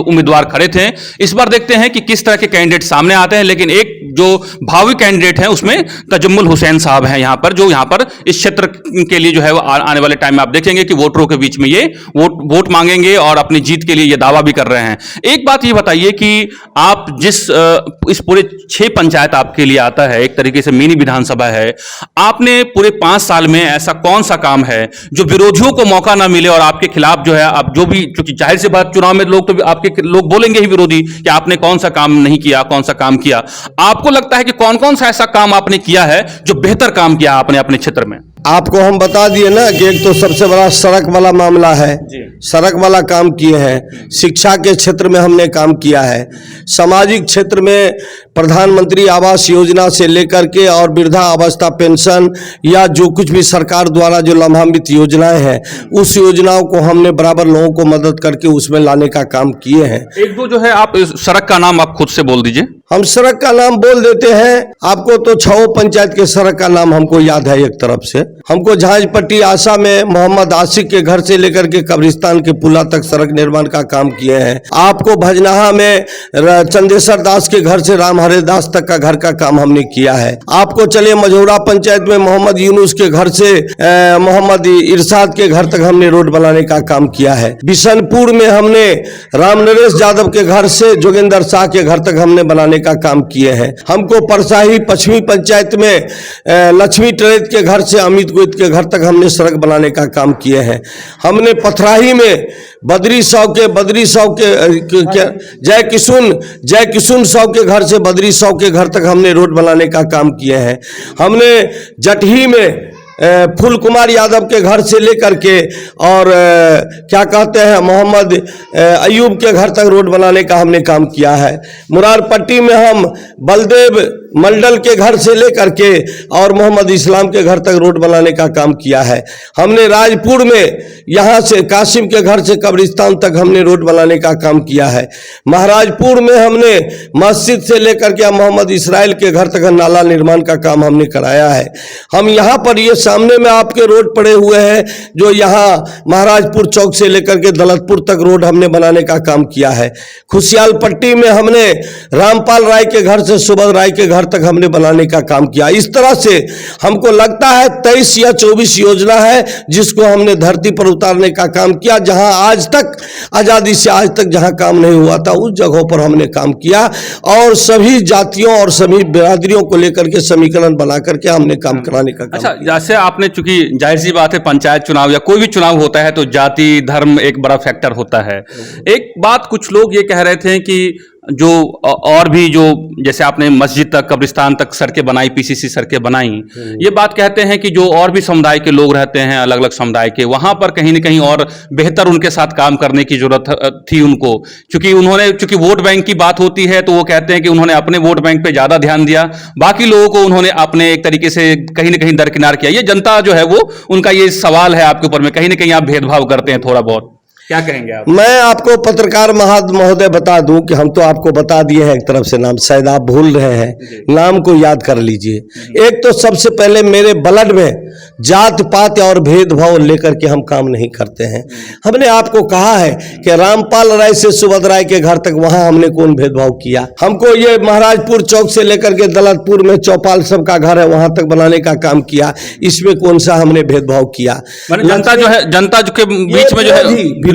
उम्मीदवार खड़े थे। इस बार देखते हैं कि किस तरह के कैंडिडेट सामने आते हैं, लेकिन एक जो भावी कैंडिडेट है उसमें तजम्मुल हुसैन साहब हैं यहां पर, जो यहां पर इस क्षेत्र के लिए जो है वो आने वाले टाइम में आप देखेंगे कि वोटरों के बीच में ये वोट मांगेंगे और अपनी जीत के लिए ये दावा भी कर रहे हैं। एक बात ये बताइए कि आप इस पूरे 6 पंचायत आपके लिए आता है, एक तरीके से मिनी विधानसभा है, आपने पूरे 5 साल में ऐसा कौन सा काम है जो विरोधियों को मौका ना मिले और आपके खिलाफ जो है आप जो भी, क्योंकि जाहिर सी बात चुनाव में लोग तो आपके लोग बोलेंगे ही विरोधी कि आपने कौन सा काम नहीं किया, कौन सा काम किया, आपको लगता है कि कौन कौन सा ऐसा काम आपने किया है जो बेहतर काम किया आपने अपने क्षेत्र में? आपको हम बता दिए ना कि एक तो सबसे बड़ा सड़क वाला मामला है, सड़क वाला काम किए हैं, शिक्षा के क्षेत्र में हमने काम किया है, सामाजिक क्षेत्र में प्रधानमंत्री आवास योजना से लेकर के और वृद्धा अवस्था पेंशन या जो कुछ भी सरकार द्वारा जो लाभान्वित योजनाएं हैं उस योजनाओं को हमने बराबर लोगों को मदद करके उसमें लाने का काम किए हैं। एक दो जो है आप सड़क का नाम आप खुद से बोल दीजिए। हम सड़क का नाम बोल देते हैं, आपको तो 6 पंचायत के सड़क का नाम हमको याद है। एक तरफ से हमको झांझपट्टी आशा में मोहम्मद आशिक के घर से लेकर के कब्रिस्तान के पुला तक सड़क निर्माण का काम किए हैं। आपको भजनाहा में चंदेश्वर दास के घर से राम हरे दास तक का घर का काम हमने किया है। आपको चलिए मझौरा पंचायत में मोहम्मद यूनुस के घर से मोहम्मद इरशाद के घर तक हमने रोड बनाने का काम किया है। बिशनपुर में हमने राम नरेश यादव के घर से जोगेंद्र शाह के घर तक हमने बनाने का काम किए हैं। हमको परसाही पश्चिमी पंचायत में लक्ष्मी ट्रेत के घर से अमित गोइत के घर तक हमने सड़क बनाने का काम किए हैं। हमने पथराही में बद्री साव के जय किशुन साव के घर से बद्री साव के घर तक हमने रोड बनाने का काम किए हैं। हमने जटही में फूल कुमार यादव के घर से लेकर के और क्या कहते हैं मोहम्मद अयूब के घर तक रोड बनाने का हमने काम किया है। मुरारपट्टी में हम बलदेव मंडल के घर से लेकर के और मोहम्मद इस्लाम के घर तक रोड बनाने का काम किया है। हमने राजपुर में यहाँ से कासिम के घर से कब्रिस्तान तक हमने रोड बनाने का काम किया है। महाराजपुर में हमने मस्जिद से लेकर के मोहम्मद इसराइल के घर तक नाला निर्माण का काम हमने कराया है। हम यहाँ पर ये सामने में आपके रोड पड़े हुए हैं जो यहाँ महाराजपुर चौक से लेकर के दौलतपुर तक रोड हमने बनाने का काम किया है। खुशियाल पट्टी में हमने रामपाल राय के घर से सुबह राय के घर तक हमने बनाने का काम किया। इस तरह से हमको लगता है 23 या 24 योजना है जिसको हमने धरती पर उतारने का काम किया। जहां आज तक आजादी से आज तक जहां काम नहीं हुआ था उस जगहों पर हमने काम किया और सभी जातियों और सभी बिरादरियों को लेकर के समीकरण बना करके हमने काम कराने का काम। अच्छा, जैसे आपने, चूंकि जाहिर सी बात है पंचायत चुनाव या कोई भी चुनाव होता है तो जाति धर्म एक बड़ा फैक्टर होता है। एक बात कुछ लोग ये कह रहे थे कि जो और भी जो जैसे आपने मस्जिद तक कब्रिस्तान तक सड़कें बनाई, पीसीसी सड़कें बनाई, ये बात कहते हैं कि जो और भी समुदाय के लोग रहते हैं अलग अलग समुदाय के, वहां पर कहीं ना कहीं और बेहतर उनके साथ काम करने की जरूरत थी उनको, क्योंकि वोट बैंक की बात होती है तो वो कहते हैं कि उन्होंने अपने वोट बैंक पे ज्यादा ध्यान दिया, बाकी लोगों को उन्होंने अपने एक तरीके से कहीं ना कहीं दरकिनार किया। ये जनता जो है वो उनका ये सवाल है आपके ऊपर में, कहीं ना कहीं आप भेदभाव करते हैं थोड़ा बहुत, क्या कहेंगे आप? मैं आपको पत्रकार महोदय बता दूं कि हम तो आपको बता दिए हैं एक तरफ से नाम, शायद आप भूल रहे हैं, नाम को याद कर लीजिए। एक तो सबसे पहले मेरे ब्लड में जात पात और भेदभाव लेकर के हम काम नहीं करते हैं। हमने आपको कहा है कि रामपाल राय से सुबोध राय के घर तक वहां हमने कौन भेदभाव किया? हमको ये महाराजपुर चौक से लेकर के दौलतपुर में चौपाल सब का घर है वहां तक बनाने का काम किया, इसमें कौन सा हमने भेदभाव किया? जनता जो है, जनता के बीच में जो है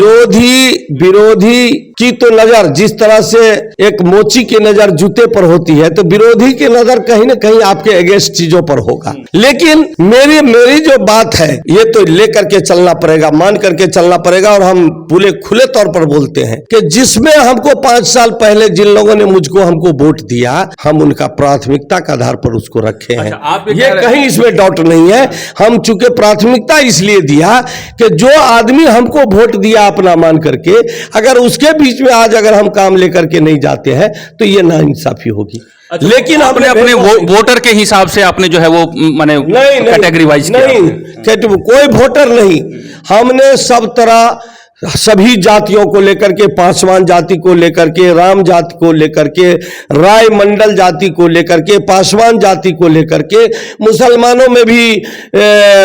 विरोधी की तो नजर जिस तरह से एक मोची की नजर जूते पर होती है तो विरोधी की नजर कहीं ना कहीं आपके अगेंस्ट चीजों पर होगा। लेकिन मेरी जो बात है ये तो लेकर के चलना पड़ेगा, मान करके चलना पड़ेगा। और हम पूरे खुले तौर पर बोलते हैं कि जिसमें हमको 5 साल पहले जिन लोगों ने हमको वोट दिया, हम उनका प्राथमिकता के आधार पर उसको रखे हैं। ये कहीं इसमें डाउट नहीं है। हम चूंकि प्राथमिकता इसलिए दिया कि जो आदमी हमको वोट दिया अपना मान करके, अगर उसके बीच में आज अगर हम काम लेकर के नहीं जाते हैं तो ये नाइंसाफी होगी। अच्छा, लेकिन आपने अपने वोटर के हिसाब से आपने जो है वो माने कैटेगरी वाइज नहीं, कोई वोटर नहीं, हमने सब तरह सभी जातियों को लेकर के, पासवान जाति को लेकर के, राम जाति को लेकर के, राय मंडल जाति को लेकर के, पासवान जाति को लेकर के, मुसलमानों में भी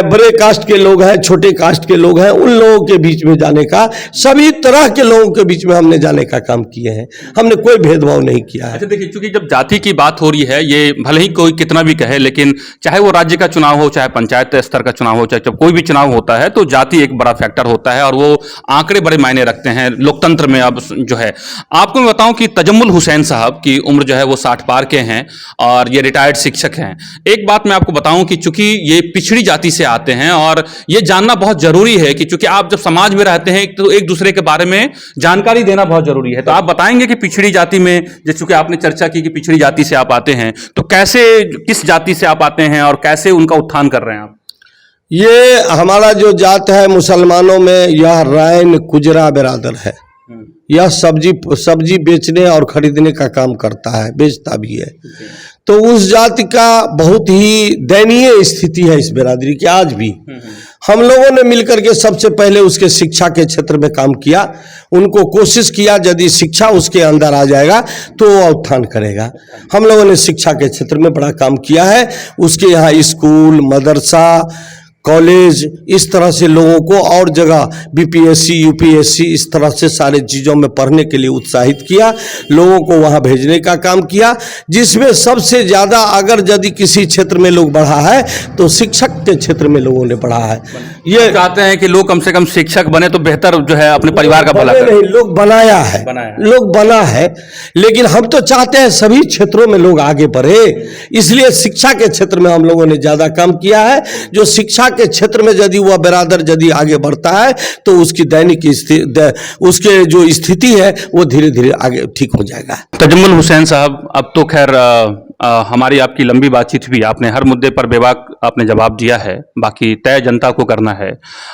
बड़े कास्ट के लोग हैं, छोटे कास्ट के लोग हैं, उन लोगों के बीच में जाने का, सभी तरह के लोगों के बीच में हमने जाने का काम किए हैं। हमने कोई भेदभाव नहीं किया है। अच्छा देखिए, चूंकि जब जाति की बात हो रही है, ये भले ही कोई कितना भी कहे, लेकिन चाहे वो राज्य का चुनाव हो, चाहे पंचायत स्तर का चुनाव हो, चाहे जब कोई भी चुनाव होता है तो जाति एक बड़ा फैक्टर होता है और वो आंख आंकड़े बड़े मायने रखते हैं लोकतंत्र में। अब जो है आपको मैं बताऊं कि तजम्मुल हुसैन साहब की उम्र जो है वो 60 पार के हैं और ये रिटायर्ड शिक्षक हैं। एक बात मैं आपको बताऊं कि चूंकि ये पिछड़ी जाति से आते हैं और ये जानना बहुत जरूरी है कि चूंकि आप जब समाज में रहते हैं तो एक दूसरे के बारे में जानकारी देना बहुत जरूरी है। तो आप बताएंगे कि पिछड़ी जाति में, जैसे चूंकि आपने चर्चा की कि पिछड़ी जाति से आप आते हैं, तो कैसे, किस जाति से आप आते हैं और कैसे उनका उत्थान कर रहे हैं आप? ये हमारा जो जात है मुसलमानों में, यह रैन कुजरा बिरादर है। यह सब्जी बेचने और खरीदने का काम करता है, बेचता भी है। तो उस जाति का बहुत ही दयनीय स्थिति है इस बिरादरी की आज भी। हम लोगों ने मिलकर के सबसे पहले उसके शिक्षा के क्षेत्र में काम किया, उनको कोशिश किया यदि शिक्षा उसके अंदर आ जाएगा तो वो उत्थान करेगा। हम लोगों ने शिक्षा के क्षेत्र में बड़ा काम किया है। उसके यहाँ स्कूल, मदरसा, कॉलेज, इस तरह से लोगों को और जगह बीपीएससी, यूपीएससी, इस तरह से सारे चीज़ों में पढ़ने के लिए उत्साहित किया, लोगों को वहाँ भेजने का काम किया। जिसमें सबसे ज़्यादा अगर यदि किसी क्षेत्र में लोग बढ़ा है तो शिक्षक के क्षेत्र में लोगों ने बढ़ा है। ये चाहते हैं कि लोग कम से कम शिक्षक बने तो बेहतर जो है अपने परिवार का भला करें। नहीं, लोग लोग बना है, लेकिन हम तो चाहते हैं सभी क्षेत्रों में लोग आगे बढ़े। इसलिए शिक्षा के क्षेत्र में हम लोगों ने ज़्यादा काम किया है। जो शिक्षा के क्षेत्र में यदि वह बिरादर यदि आगे बढ़ता है तो उसकी दैनिक उसके जो स्थिति है वो धीरे धीरे आगे ठीक हो जाएगा। तजम्मुल हुसैन साहब, अब तो खैर हमारी आपकी लंबी बातचीत हुई, आपने हर मुद्दे पर बेबाक आपने जवाब दिया है, बाकी तय जनता को करना है।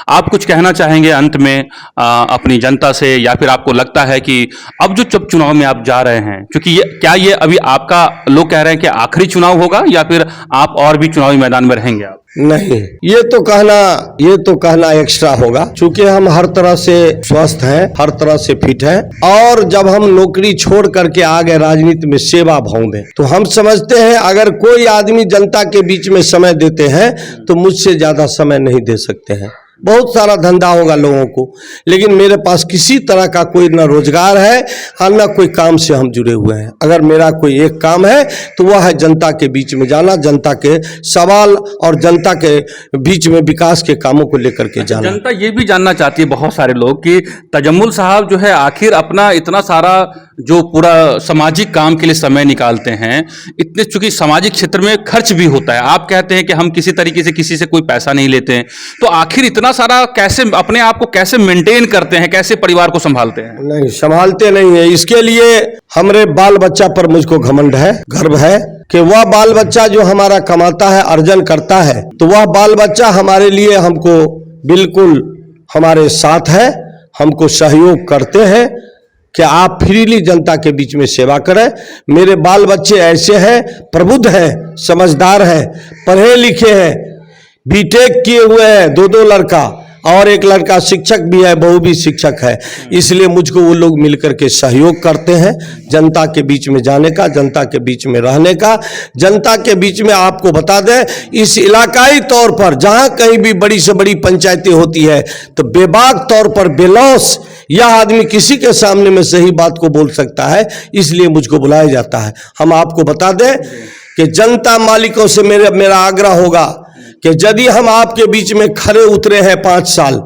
आप कुछ कहना चाहेंगे अंत में अपनी जनता से, या फिर आपको लगता है कि अब जो चुनाव में आप जा रहे हैं, क्योंकि ये अभी आपका, लोग कह रहे हैं कि आखिरी चुनाव होगा या फिर आप और भी चुनावी मैदान में रहेंगे आप? नहीं, ये तो कहना एक्स्ट्रा होगा, क्योंकि हम हर तरह से स्वस्थ हैं, हर तरह से फिट हैं। और जब हम नौकरी छोड़ करके आ गए राजनीति में सेवा भाव में, तो हम समझते हैं अगर कोई आदमी जनता के बीच में समय देते हैं तो मुझसे ज्यादा समय नहीं दे सकते हैं। बहुत सारा धंधा होगा लोगों को, लेकिन मेरे पास किसी तरह का कोई न रोजगार है और न कोई काम से हम जुड़े हुए हैं। अगर मेरा कोई एक काम है तो वह है जनता के बीच में जाना, जनता के सवाल और जनता के बीच में विकास के कामों को लेकर के जाना। जनता ये भी जानना चाहती है, बहुत सारे लोग, कि तजम्मुल साहब जो है आखिर अपना इतना सारा जो पूरा सामाजिक काम के लिए समय निकालते हैं, इतने, चूंकि सामाजिक क्षेत्र में खर्च भी होता है, आप कहते हैं कि हम किसी तरीके से किसी से कोई पैसा नहीं लेते हैं, तो आखिर इतना सारा कैसे अपने आप को कैसे मेंटेन करते हैं, कैसे परिवार को संभालते हैं? नहीं, संभालते नहीं है। इसके लिए हमारे बाल बच्चा पर मुझको घमंड है, गर्व है कि वह बाल बच्चा जो हमारा कमाता है, अर्जन करता है, तो वह बाल बच्चा हमारे लिए, हमको बिल्कुल हमारे साथ है, हमको सहयोग करते हैं कि आप फ्रीली जनता के बीच में सेवा करें। मेरे बाल बच्चे ऐसे हैं, प्रबुद्ध हैं, समझदार हैं, पढ़े लिखे हैं, बीटेक किए हुए हैं, दो लड़का, और एक लड़का शिक्षक भी है, बहू भी शिक्षक है। इसलिए मुझको वो लोग मिलकर के सहयोग करते हैं जनता के बीच में जाने का, जनता के बीच में रहने का। जनता के बीच में आपको बता दें, इस इलाकाई तौर पर जहाँ कहीं भी बड़ी से बड़ी पंचायतें होती है तो बेबाक तौर पर बेलौस यह आदमी किसी के सामने में सही बात को बोल सकता है, इसलिए मुझको बुलाया जाता है। हम आपको बता दें कि जनता मालिकों से मेरा आग्रह होगा कि यदि हम आपके बीच में खड़े उतरे हैं 5 साल,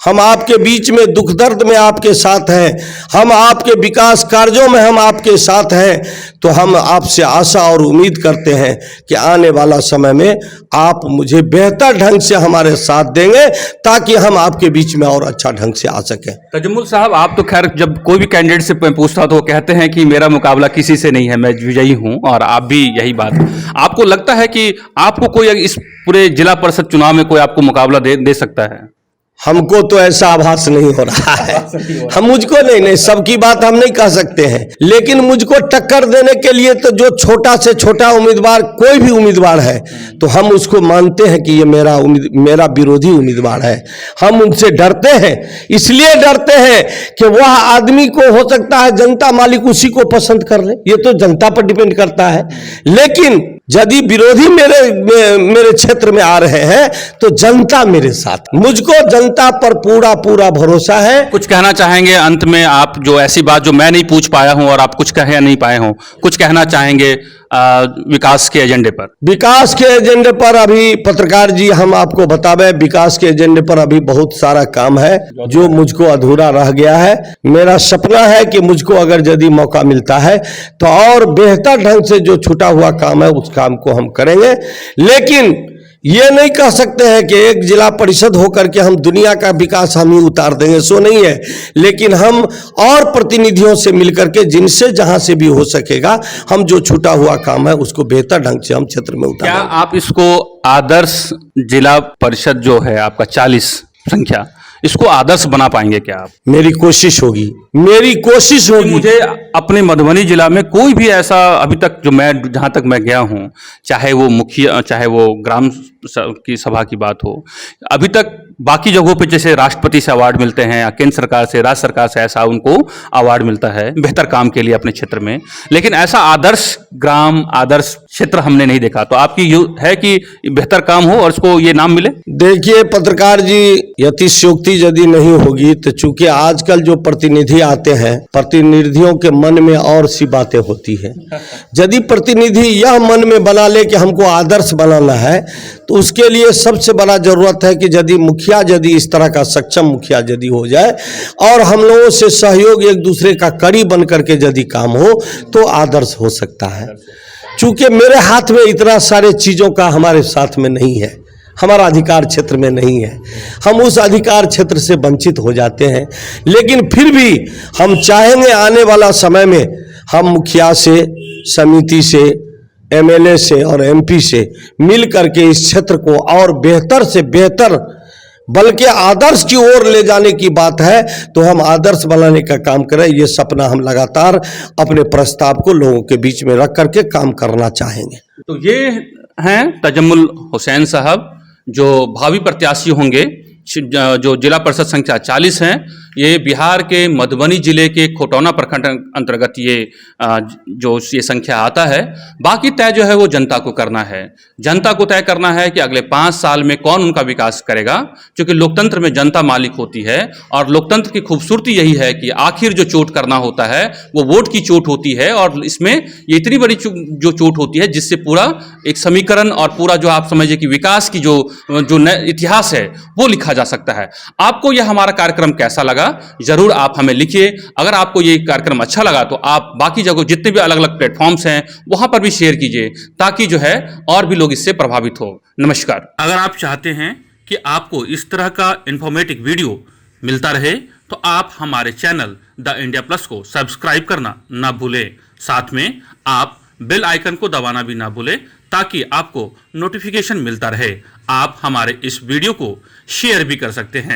हम आपके बीच में दुख दर्द में आपके साथ हैं, हम आपके विकास कार्यों में हम आपके साथ हैं, तो हम आपसे आशा और उम्मीद करते हैं कि आने वाला समय में आप मुझे बेहतर ढंग से हमारे साथ देंगे ताकि हम आपके बीच में और अच्छा ढंग से आ सकें। तजम्मुल साहब, आप तो खैर जब कोई भी कैंडिडेट से पूछता तो वो कहते हैं कि मेरा मुकाबला किसी से नहीं है, मैं विजयी हूं, और आप भी यही बात। आपको लगता है कि आपको कोई इस पूरे जिला परिषद चुनाव में कोई आपको मुकाबला दे सकता है? हमको तो ऐसा आभास नहीं हो रहा है। हम मुझको नहीं, सबकी बात हम नहीं कह सकते हैं, लेकिन मुझको टक्कर देने के लिए तो जो छोटा से छोटा उम्मीदवार, कोई भी उम्मीदवार है, तो हम उसको मानते हैं कि ये मेरा विरोधी उम्मीदवार है। हम उनसे डरते हैं, इसलिए डरते हैं कि वह आदमी को हो सकता है जनता मालिक उसी को पसंद कर ले, ये तो जनता पर डिपेंड करता है। लेकिन यदि विरोधी मेरे क्षेत्र में आ रहे हैं तो जनता मेरे साथ, मुझको जनता पर पूरा भरोसा है। कुछ कहना चाहेंगे अंत में आप, जो ऐसी बात जो मैं नहीं पूछ पाया हूं और आप कुछ कह नहीं पाए हो, कुछ कहना चाहेंगे विकास के एजेंडे पर? विकास के एजेंडे पर अभी पत्रकार जी हम आपको बतावे, विकास के एजेंडे पर अभी बहुत सारा काम है जो मुझको अधूरा रह गया है। मेरा सपना है कि मुझको अगर यदि मौका मिलता है तो और बेहतर ढंग से जो छूटा हुआ काम है उस काम को हम करेंगे। लेकिन ये नहीं कह सकते हैं कि एक जिला परिषद होकर के हम दुनिया का विकास हम ही उतार देंगे, सो नहीं है। लेकिन हम और प्रतिनिधियों से मिलकर के जिनसे जहां से भी हो सकेगा हम जो छूटा हुआ काम है उसको बेहतर ढंग से हम क्षेत्र में क्या उतारेंगे। आप इसको आदर्श जिला परिषद जो है आपका 40 संख्या, इसको आदर्श बना पाएंगे क्या आप? मेरी कोशिश होगी, मेरी कोशिश होगी। मुझे अपने मधुबनी जिला में कोई भी ऐसा अभी तक जो मैं जहाँ तक मैं गया हूँ, चाहे वो मुखिया, चाहे वो ग्राम की सभा की बात हो, अभी तक बाकी जगहों पे जैसे राष्ट्रपति से अवार्ड मिलते हैं या केंद्र सरकार से, राज्य सरकार से ऐसा उनको अवार्ड मिलता है बेहतर काम के लिए अपने क्षेत्र में, लेकिन ऐसा आदर्श ग्राम, आदर्श क्षेत्र हमने नहीं देखा। तो आपकी है कि बेहतर काम हो और इसको ये नाम मिले? देखिए पत्रकार जी, यतिशयोक्ति यदि नहीं होगी तो चूंकि आजकल जो प्रतिनिधि आते हैं, प्रतिनिधियों के मन में और सी बातें होती है। यदि प्रतिनिधि यह मन में बना ले कि हमको आदर्श बनाना है तो उसके लिए सबसे बड़ा जरूरत है कि यदि मुखिया, यदि इस तरह का सक्षम मुखिया यदि हो जाए और हम लोगों से सहयोग एक दूसरे का कड़ी बन करके यदि काम हो तो आदर्श हो सकता है। चूंकि मेरे हाथ में इतना सारे चीजों का हमारे साथ में नहीं है, हमारा अधिकार क्षेत्र में नहीं है, हम उस अधिकार क्षेत्र से वंचित हो जाते हैं। लेकिन फिर भी हम चाहेंगे आने वाला समय में हम मुखिया से, समिति से, एमएलए से और एमपी से मिल करके इस क्षेत्र को और बेहतर से बेहतर, बल्कि आदर्श की ओर ले जाने की बात है तो हम आदर्श बनाने का काम करें। ये सपना हम लगातार अपने प्रस्ताव को लोगों के बीच में रख करके काम करना चाहेंगे। तो ये हैं तजम्मुल हुसैन साहब जो भावी प्रत्याशी होंगे, जो जिला परिषद संख्या 40 हैं। ये बिहार के मधुबनी जिले के खोटौना प्रखंड अंतर्गत ये जो ये संख्या आता है। बाकी तय जो है वो जनता को करना है, जनता को तय करना है कि अगले 5 साल में कौन उनका विकास करेगा, क्योंकि लोकतंत्र में जनता मालिक होती है। और लोकतंत्र की खूबसूरती यही है कि आखिर जो चोट करना होता है वो वोट की चोट होती है, और इसमें ये इतनी बड़ी जो चोट होती है जिससे पूरा एक समीकरण और पूरा जो आप समझिए कि विकास की जो इतिहास है वो लिखा जा सकता है। आपको यह हमारा कार्यक्रम कैसा लगा जरूर आप हमें लिखिए। अगर आपको ये कार्यक्रम अच्छा लगा तो आप बाकी जगह जितने भी अलग अलग प्लेटफॉर्म्स हैं वहां पर भी शेयर कीजिए, ताकि जो है और भी लोग इससे प्रभावित हो। नमस्कार। अगर आप चाहते हैं कि आपको इस तरह का इंफॉर्मेटिव वीडियो मिलता रहे तो आप हमारे चैनल द इंडिया प्लस को सब्सक्राइब करना ना भूलें। साथ में आप बेल आइकन को दबाना भी ना भूलें, ताकि आपको नोटिफिकेशन मिलता रहे। आप हमारे इस वीडियो को शेयर भी कर सकते हैं।